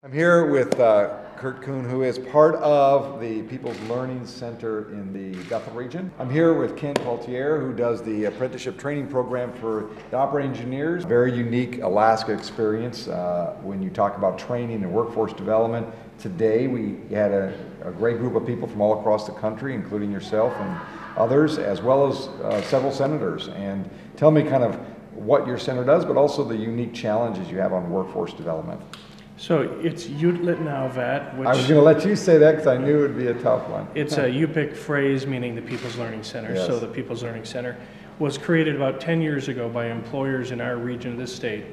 I'm here with Kurt Kuhne, who is part of the People's Learning Center in the Bethel region. I'm here with Ken Peltier, who does the apprenticeship training program for the operating engineers. Very unique Alaska experience when you talk about training and workforce development. Today we had a great group of people from all across the country, including yourself and others, as well as several senators. And tell me kind of what your center does, but also the unique challenges you have on workforce development. So it's Elitnaurviat, which... I was going to let you say that because I knew it would be a tough one. It's a Yupik phrase meaning the People's Learning Center. Yes. So the People's Learning Center was created about 10 years ago by employers in our region of the state,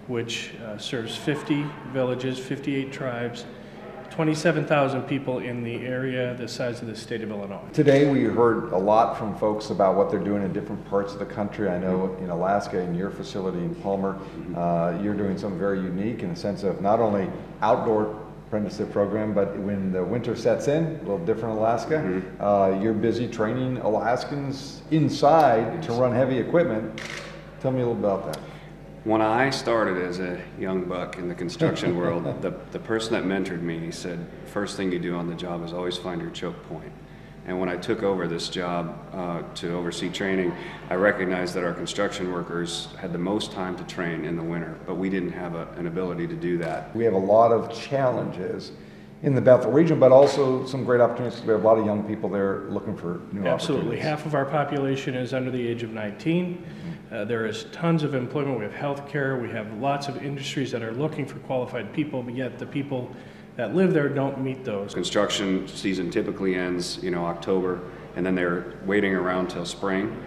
which serves 50 villages, 58 tribes, 27,000 people in the area the size of the state of Illinois. Today we heard a lot from folks about what they're doing in different parts of the country. I know in Alaska, in your facility in Palmer, you're doing something very unique in the sense of not only outdoor apprenticeship program, but when the winter sets in, a little different in Alaska, you're busy training Alaskans inside to run heavy equipment. Tell me a little about that. When I started as a young buck in the construction world, the person that mentored me, he said, first thing you do on the job is always find your choke point. And when I took over this job to oversee training, I recognized that our construction workers had the most time to train in the winter, but we didn't have an ability to do that. We have a lot of challenges in the Bethel region, but also some great opportunities. We have a lot of young people there looking for new Absolutely. opportunities. Half of our population is under the age of 19. There is tons of employment. We have healthcare. We have lots of industries that are looking for qualified people, but yet the people that live there don't meet those. Construction season typically ends, October, and then they're waiting around till spring.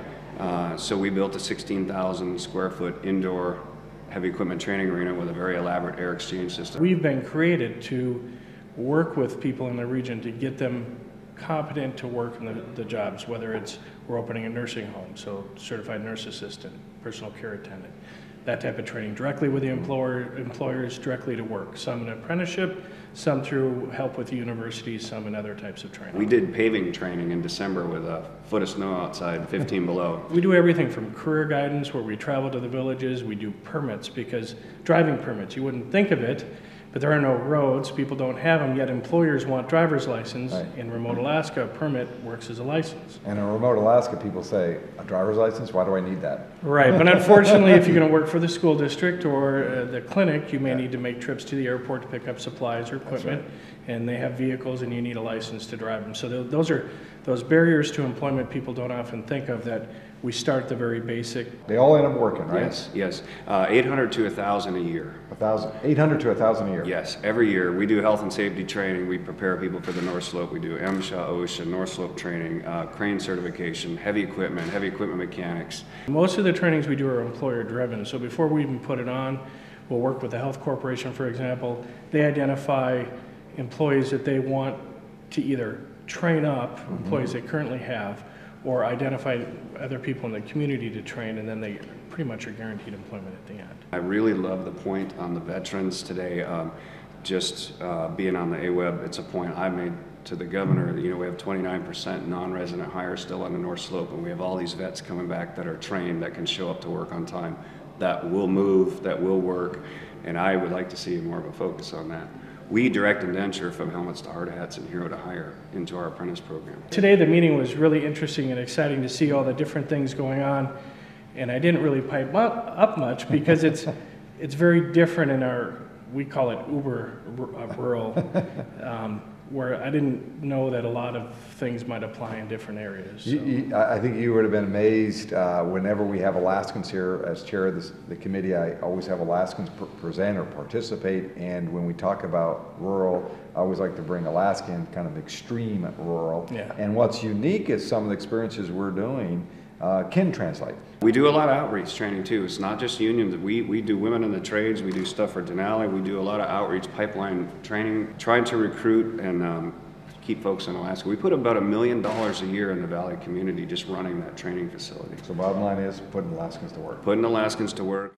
So we built a 16,000 square foot indoor heavy equipment training arena with a very elaborate air exchange system. We've been created to work with people in the region to get them competent to work in the jobs, whether it's we're opening a nursing home, so certified nurse assistant, personal care attendant, that type of training directly with the employers, directly to work. Some in apprenticeship, some through help with universities, some in other types of training. We did paving training in December with a foot of snow outside, 15 below. We do everything from career guidance, where we travel to the villages. We do permits, because driving permits, you wouldn't think of it, but there are no roads, people don't have them, yet employers want driver's license. Right. In remote Alaska, a permit works as a license. And in remote Alaska, people say, a driver's license, why do I need that? Right, but unfortunately, if you're going to work for the school district or the clinic, you may need to make trips to the airport to pick up supplies or equipment, and they have vehicles and you need a license to drive them. So those are those barriers to employment people don't often think of, that we start at the very basic. They all end up working, right? Yes. 800 to 1,000 a year. 800 to 1,000 a year. Yes, every year. We do health and safety training. We prepare people for the North Slope. We do MSHA, OSHA, North Slope training, crane certification, heavy equipment mechanics. Most of the trainings we do are employer driven. So before we even put it on, we'll work with the health corporation, for example. They identify employees that they want to either train up, employees they currently have, or identify other people in the community to train, and then they pretty much are guaranteed employment at the end. I really love the point on the veterans today. Being on the AWEB, it's a point I made to the governor. We have 29% non-resident hire still on the North Slope, and we have all these vets coming back that are trained, that can show up to work on time, that will move, that will work, and I would like to see more of a focus on that. We direct indenture from helmets to hard hats and hero to hire into our apprentice program. Today the meeting was really interesting and exciting to see all the different things going on, and I didn't really pipe up much because it's very different in our, we call it uber rural, where I didn't know that a lot of things might apply in different areas. So. I think you would have been amazed whenever we have Alaskans here. As chair of the committee, I always have Alaskans present or participate, and when we talk about rural, I always like to bring Alaskan kind of extreme rural. Yeah. And what's unique is some of the experiences we're doing can translate. We do a lot of outreach training too. It's not just unions. We do women in the trades. We do stuff for Denali. We do a lot of outreach pipeline training, trying to recruit and keep folks in Alaska. We put about $1 million a year in the Valley community just running that training facility. So bottom line is putting Alaskans to work. Putting Alaskans to work.